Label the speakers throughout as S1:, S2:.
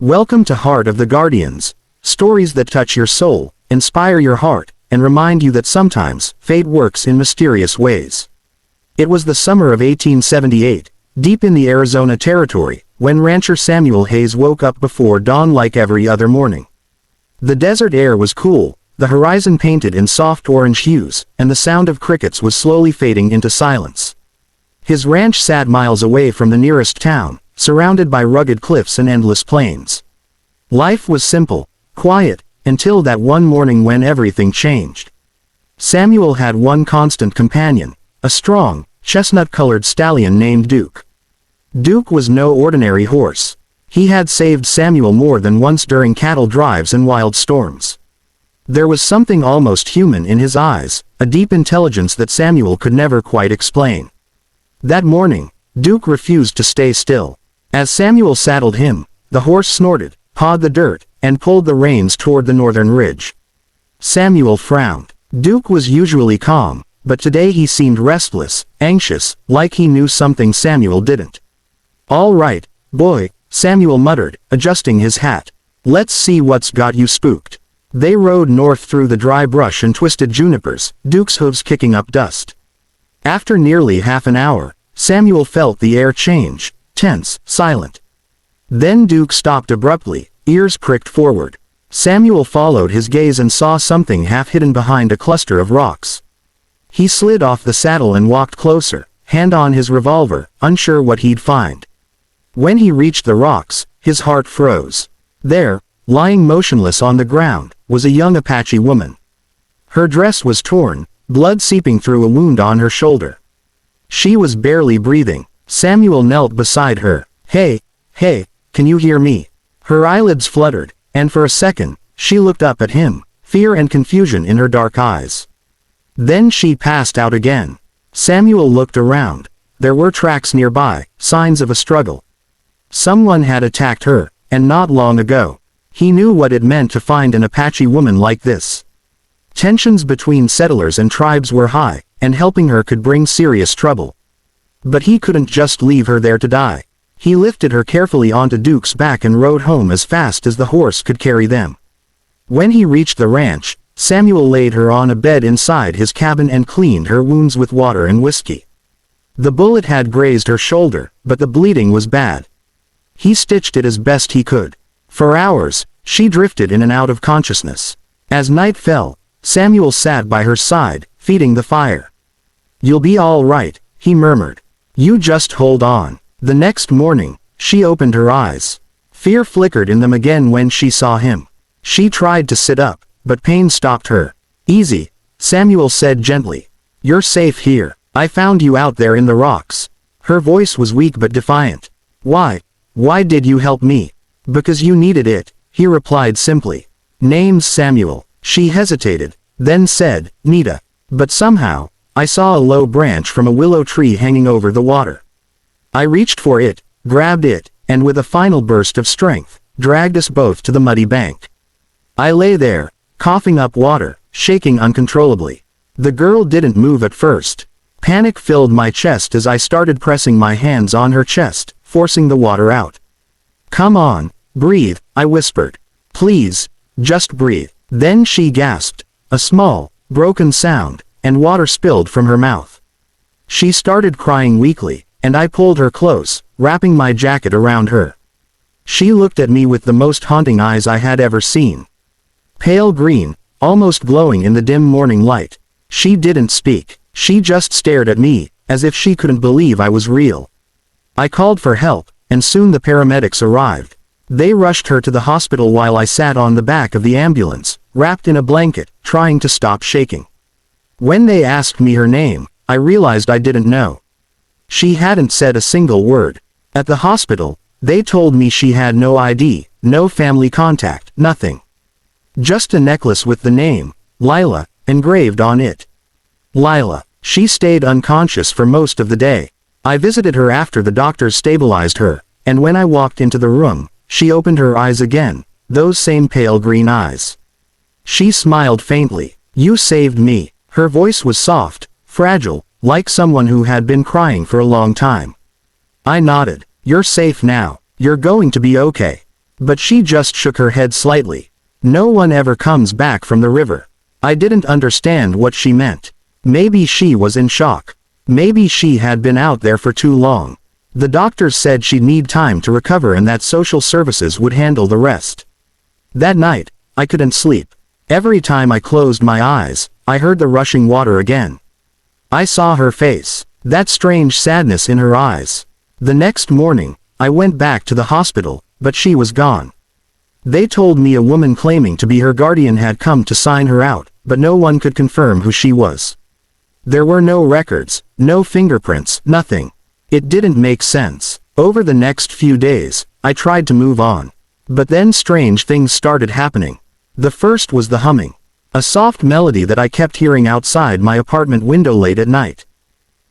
S1: Welcome to Heart of the Guardians, stories that touch your soul, inspire your heart, and remind you that sometimes, fate works in mysterious ways. It was the summer of 1878, deep in the Arizona territory, when rancher Samuel Hayes woke up before dawn like every other morning. The desert air was cool, the horizon painted in soft orange hues, and the sound of crickets was slowly fading into silence. His ranch sat miles away from the nearest town, surrounded by rugged cliffs and endless plains. Life was simple, quiet, until that one morning when everything changed. Samuel had one constant companion, a strong, chestnut-colored stallion named Duke. Duke was no ordinary horse. He had saved Samuel more than once during cattle drives and wild storms. There was something almost human in his eyes, a deep intelligence that Samuel could never quite explain. That morning, Duke refused to stay still. As Samuel saddled him, the horse snorted, pawed the dirt, and pulled the reins toward the northern ridge. Samuel frowned. Duke was usually calm, but today he seemed restless, anxious, like he knew something Samuel didn't. "All right, boy," Samuel muttered, adjusting his hat. "Let's see what's got you spooked." They rode north through the dry brush and twisted junipers, Duke's hooves kicking up dust. After nearly half an hour, Samuel felt the air change, tense, silent. Then Duke stopped abruptly, ears pricked forward. Samuel followed his gaze and saw something half hidden behind a cluster of rocks. He slid off the saddle and walked closer, hand on his revolver, unsure what he'd find. When he reached the rocks, his heart froze. There, lying motionless on the ground, was a young Apache woman. Her dress was torn, blood seeping through a wound on her shoulder. She was barely breathing. Samuel knelt beside her. Hey, can you hear me?" Her eyelids fluttered, and for a second, she looked up at him, fear and confusion in her dark eyes. Then she passed out again. Samuel looked around. There were tracks nearby, signs of a struggle. Someone had attacked her, and not long ago. He knew what it meant to find an Apache woman like this. Tensions between settlers and tribes were high, and helping her could bring serious trouble. But he couldn't just leave her there to die. He lifted her carefully onto Duke's back and rode home as fast as the horse could carry them. When he reached the ranch, Samuel laid her on a bed inside his cabin and cleaned her wounds with water and whiskey. The bullet had grazed her shoulder, but the bleeding was bad. He stitched it as best he could. For hours, she drifted in and out of consciousness. As night fell, Samuel sat by her side, feeding the fire. "You'll be all right," he murmured. "You just hold on." The next morning, she opened her eyes. Fear flickered in them again when she saw him. She tried to sit up, but pain stopped her. "Easy," Samuel said gently. "You're safe here. I found you out there in the rocks." Her voice was weak but defiant. Why did you help me?" "Because you needed it," he replied simply. "Name's Samuel." She hesitated, then said, "Nita." "But somehow, I saw a low branch from a willow tree hanging over the water. I reached for it, grabbed it, and with a final burst of strength, dragged us both to the muddy bank. I lay there, coughing up water, shaking uncontrollably. The girl didn't move at first. Panic filled my chest as I started pressing my hands on her chest, forcing the water out. "Come on, breathe," I whispered. "Please, just breathe." Then she gasped, a small, broken sound, and water spilled from her mouth. She started crying weakly, and I pulled her close, wrapping my jacket around her. She looked at me with the most haunting eyes I had ever seen. Pale green, almost glowing in the dim morning light. She didn't speak. She just stared at me, as if she couldn't believe I was real. I called for help, and soon the paramedics arrived. They rushed her to the hospital while I sat on the back of the ambulance, wrapped in a blanket, trying to stop shaking. When they asked me her name, I realized I didn't know. She hadn't said a single word. At the hospital, they told me she had no ID, no family contact, nothing. Just a necklace with the name, Lila, engraved on it. Lila. She stayed unconscious for most of the day. I visited her after the doctors stabilized her, and when I walked into the room, she opened her eyes again, those same pale green eyes. She smiled faintly. "You saved me." Her voice was soft, fragile, like someone who had been crying for a long time. I nodded. "You're safe now. You're going to be okay." But she just shook her head slightly. No one ever comes back from the river. I didn't understand what she meant. Maybe she was in shock. Maybe she had been out there for too long. The doctors said she'd need time to recover and that social services would handle the rest. That night, I couldn't sleep. Every time I closed my eyes, I heard the rushing water again. I saw her face, that strange sadness in her eyes. The next morning, I went back to the hospital, but she was gone. They told me a woman claiming to be her guardian had come to sign her out, but no one could confirm who she was. There were no records, no fingerprints, nothing. It didn't make sense. Over the next few days, I tried to move on. But then strange things started happening. The first was the humming. A soft melody that I kept hearing outside my apartment window late at night.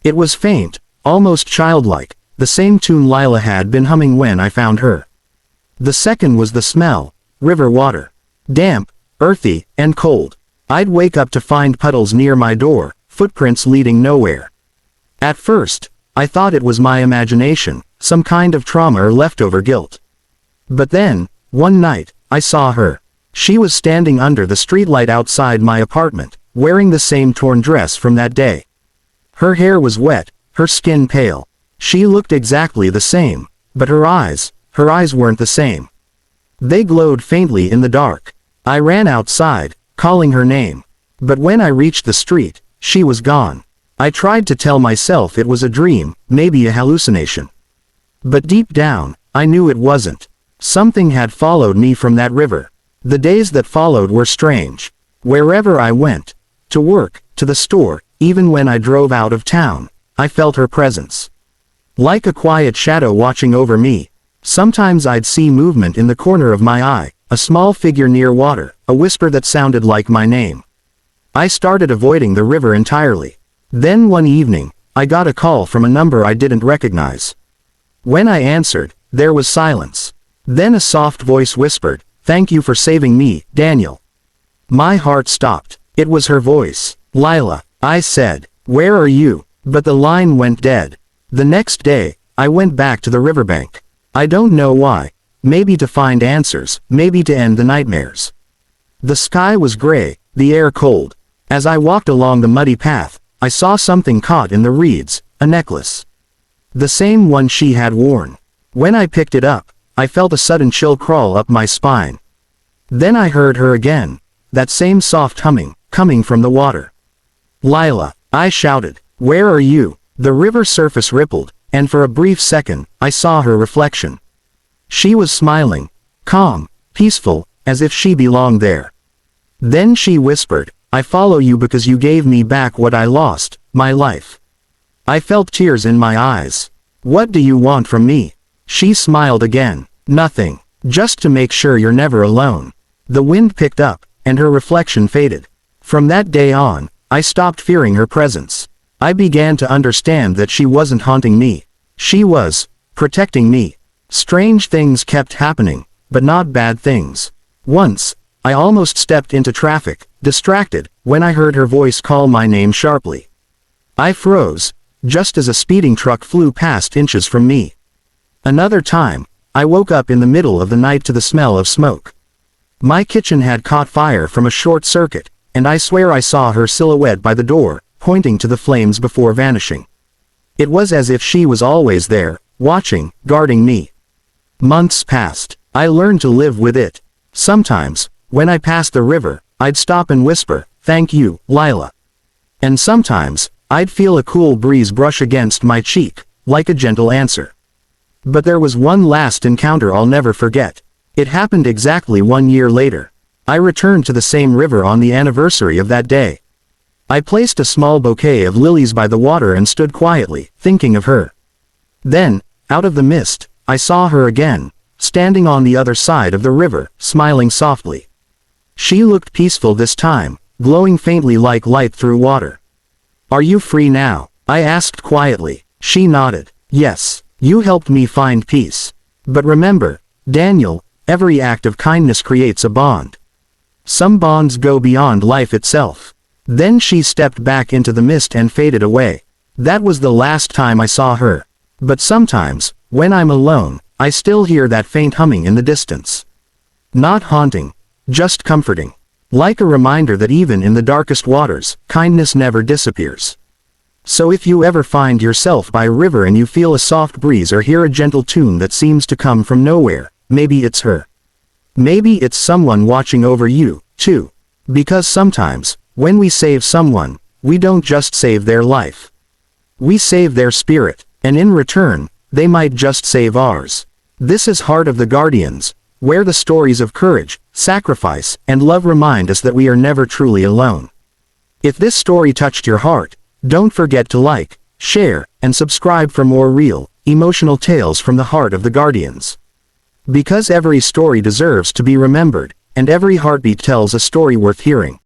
S1: It was faint, almost childlike, the same tune Lila had been humming when I found her. The second was the smell, river water. Damp, earthy, and cold. I'd wake up to find puddles near my door, footprints leading nowhere. At first, I thought it was my imagination, some kind of trauma or leftover guilt. But then, one night, I saw her. She was standing under the streetlight outside my apartment, wearing the same torn dress from that day. Her hair was wet, her skin pale. She looked exactly the same, but her eyes weren't the same. They glowed faintly in the dark. I ran outside, calling her name. But when I reached the street, she was gone. I tried to tell myself it was a dream, maybe a hallucination. But deep down, I knew it wasn't. Something had followed me from that river. The days that followed were strange. Wherever I went, to work, to the store, even when I drove out of town, I felt her presence. Like a quiet shadow watching over me. Sometimes I'd see movement in the corner of my eye, a small figure near water, a whisper that sounded like my name. I started avoiding the river entirely. Then one evening, I got a call from a number I didn't recognize. When I answered, there was silence. Then a soft voice whispered, "Thank you for saving me, Daniel." My heart stopped. It was her voice. "Lila," I said. "Where are you?" But the line went dead. The next day, I went back to the riverbank. I don't know why. Maybe to find answers, maybe to end the nightmares. The sky was gray, the air cold. As I walked along the muddy path, I saw something caught in the reeds, a necklace. The same one she had worn. When I picked it up, I felt a sudden chill crawl up my spine. Then I heard her again, that same soft humming, coming from the water. "Lila," I shouted. "Where are you?" The river surface rippled, and for a brief second, I saw her reflection. She was smiling, calm, peaceful, as if she belonged there. Then she whispered, "I follow you because you gave me back what I lost, my life." I felt tears in my eyes. "What do you want from me?" She smiled again. "Nothing. Just to make sure you're never alone." The wind picked up, and her reflection faded. From that day on, I stopped fearing her presence. I began to understand that she wasn't haunting me. She was protecting me. Strange things kept happening, but not bad things. Once, I almost stepped into traffic, distracted, when I heard her voice call my name sharply. I froze, just as a speeding truck flew past inches from me. Another time, I woke up in the middle of the night to the smell of smoke. My kitchen had caught fire from a short circuit, and I swear I saw her silhouette by the door, pointing to the flames before vanishing. It was as if she was always there, watching, guarding me. Months passed. I learned to live with it. Sometimes, when I passed the river, I'd stop and whisper, "Thank you, Lila." And sometimes, I'd feel a cool breeze brush against my cheek, like a gentle answer. But there was one last encounter I'll never forget. It happened exactly 1 year later. I returned to the same river on the anniversary of that day. I placed a small bouquet of lilies by the water and stood quietly, thinking of her. Then, out of the mist, I saw her again, standing on the other side of the river, smiling softly. She looked peaceful this time, glowing faintly like light through water. "Are you free now?" I asked quietly. She nodded. "Yes, you helped me find peace. But remember, Daniel, every act of kindness creates a bond. Some bonds go beyond life itself." Then she stepped back into the mist and faded away. That was the last time I saw her. But sometimes, when I'm alone, I still hear that faint humming in the distance. Not haunting, just comforting. Like a reminder that even in the darkest waters, kindness never disappears. So if you ever find yourself by a river and you feel a soft breeze or hear a gentle tune that seems to come from nowhere, maybe it's her. Maybe it's someone watching over you, too. Because sometimes, when we save someone, we don't just save their life. We save their spirit, and in return, they might just save ours. This is Heart of the Guardians, where the stories of courage, sacrifice, and love remind us that we are never truly alone. If this story touched your heart, don't forget to like, share, and subscribe for more real, emotional tales from the heart of the Guardians. Because every story deserves to be remembered, and every heartbeat tells a story worth hearing.